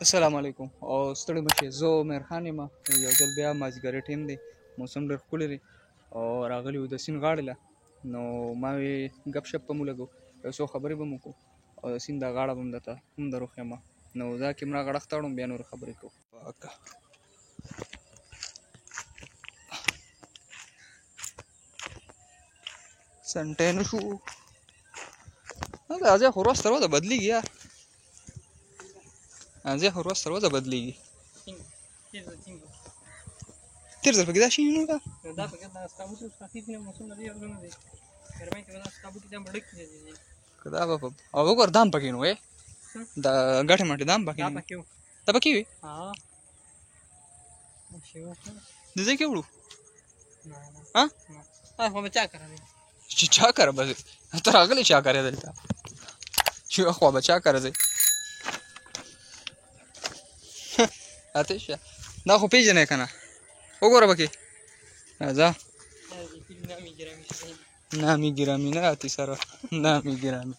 السلام علیکم او ستړي مشي زه عمر خان یم یو ځل بیا مازدیګری ټیم دی موسم ډېر ښکلی دی او راغلی یو د سیند غاړې له نو ما وی ګپ شپ به مو لګو یو څو خبرې به مو کوو او د سیند دا غاړه به م درته هم دروښیم نو دا کیمره غړښت اړوم بیا نورې خبرې کوو پاکه سنټی نه شو دا ځای خو ورځ تر ورځه بدلېږي یار ځای خو ورځ تر ورځه بدلېږي تېر ځل پکې دا شي نه ده که دا به او وګوره دام پکې نو د ګټې مټې دام پکې دا پکې وي د ځای کې وړو چې چا کره به ځې ته راغلی چا کره دلته چې خوا به چا کره ځې اتې شه دا خو پېژنې که نه وګوره پکې راځه نامی ګرامي نه اتې سره نامی ګرامي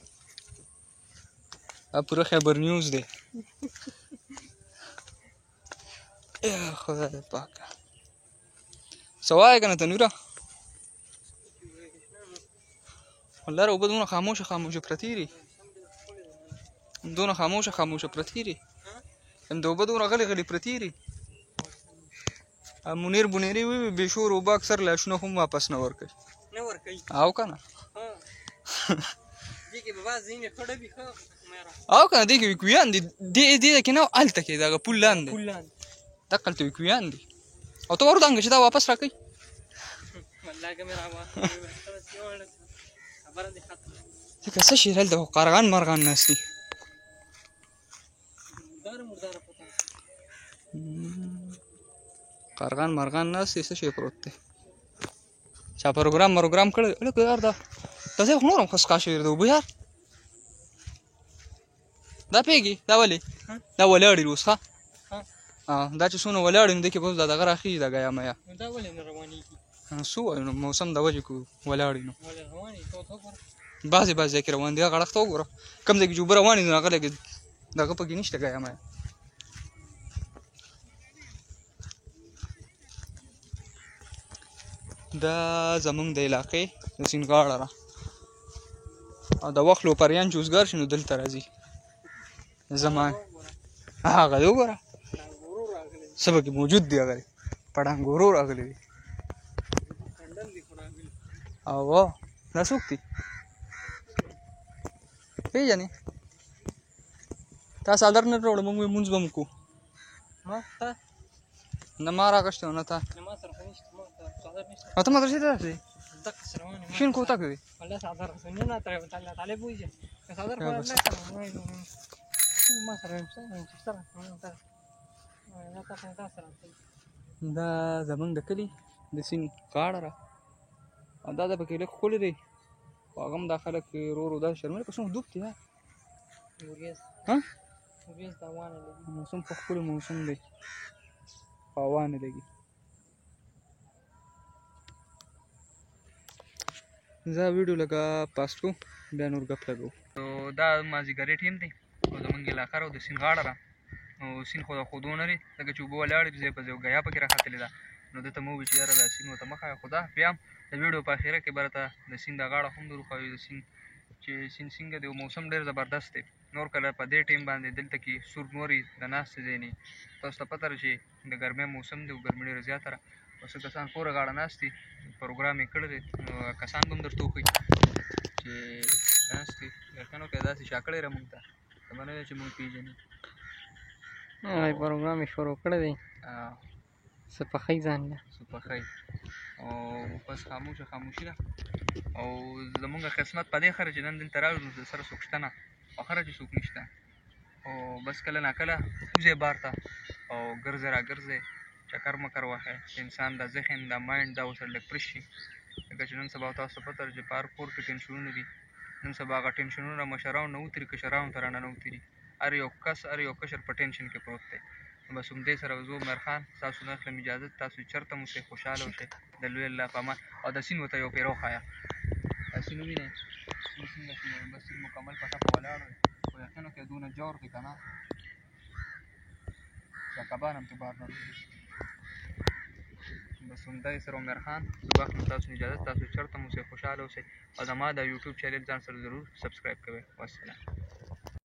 دا پوره خبر نیوز دی خدای پاکه څه وایې که نه تنوره لاره اوبه دونه خاموشه خاموشه پرتې دي دونه خاموشه خاموشه پرتې دي د اوبه دونه غلې غلې پرتې دي منیر بنیري وي بې شور اوبه اکثر لاشونه هم واپس نه ورکوي او که نه او که نه دې کې ویکویان دي دې کې نه هلته کې دغه پل لاندې دقلته ویکویان دي او ته وردانګه چې دا واپس راکوي ځکه څه شي هلته خو قارغان مرغان ناست دي قارغان مرغان ناست دي څه شی پروت دی چا پروګرام کړی دی لکه یار دا ځای خو نور هم ښه سکا شوی دی د اوبه یار دا پوهېږي دا ولې دا ولاړې دي اوس ښه دا چې څونه ولاړې نو دې کې به اوس دا دغه راخېږي دا ګیا میا څه ووایو نو موسم د وجې کو ولاړې نو بعضې ځای کې روان دي هغه غړښت ته وګوره کوم ځای کې چې اوبه روانې دي نو هغه لږې دغه پکې نشته ګیا میا دا زمونږ د علاقې د سیند غاړه ده او د وخت لوپریان چې اوسګار شي نو دلته راځي زمان هغه دی وګوره څه پکې موجود دی هغه دی پړانګورو راغلی دی او دا څوک دي پېژنې تا څادر نه راوړه موږ لمونځ به م کوو نه ما راغشتی و نه تا او ته مدرسې ته راسې شین کوتک دی دا زمونږ د کلي د سیند غاړه ده او دا پکې لږ ښکلی دی خو هغه هم دا خلک ورو ورو داسې شرموي په څومره ډوب دی موسم خو ښکلی موسم دی خو هوا نه لګي زه ویډیو لږه پاس کوو بیا نور ګپ لګو دا مازدیګری ټیم دی او زمونږ علاقه را د سیند غاړه ده نو سیند خو د ښودو نه دی ځکه چې اوبه ولاړې دي ځای په ځای او ګیا پکې راختلې ده نو ده ته مو وویل چې یاره دا سیند ورته مه ښایه خو دا بیا هم د ویډیو په اخره کې به راته د سیند دا غاړه هم دروښایو د سیند چې سیند څنګه دی او موسم ډېر زبردست دی نور کله په دې ټیم باندې دلته کې سور نورې د ناستې ځای نه تاسو ته پته ده چې د ګرمۍ موسم دی او ګرمي ډېره زیاته ده او څه کسان پوره غاړه ناست دي پروګرام یې کړی دی نو کسان به هم درته وښایي چې ناست دي یقین وکړئ داسې شا کړی را مونږ ته دمه نه دی چې مونږ پېژني پروګرام یې شروع کړی دی څه پخوي ځان له څه پخوي او بس خاموشي ده او زمونږ قسمت په دې خره چې نن دلته راغلو نو د سره څوک شته نه په خره چې څوک نشته او بس کله ناکله وځئ بار ته او ګرځئ راګرځئ چکر مکر وهئ انسان د ذهن د مایند دا ورسره لږ فرش شي لکه چې نن سبا تاسو ته پته ده چې په هر کور کې ټینشنونه دي نن سبا هغه ټینشنونه مشرانو نه وتري کشرانو ته رانه نه وتري هر یو کس هر یو کشر په ټینشن کې پروت دی نو بس همدې سره زه عمر خان ستاسو نه اخلم اجازه تاسو چېرته مو اوسئ خوشحاله اوسئ د لوی الله په امان او د سیند ورته یو پیرو ښایه دا سیند ووینئ سیند څنګه بس سیند مکمل په ټپه ولاړ دی خو یقین وکړئ دونه جوړ دی که نه کبان هم تو بار نه بس همدا یې سره عمر خان زه به اخلم تاسو اجازه تاسو چېرته مو اوسئ خوشحاله اوسئ او زما د یوټیوب چینل ځان سره ضرور سبسکرایب کوئ والسلام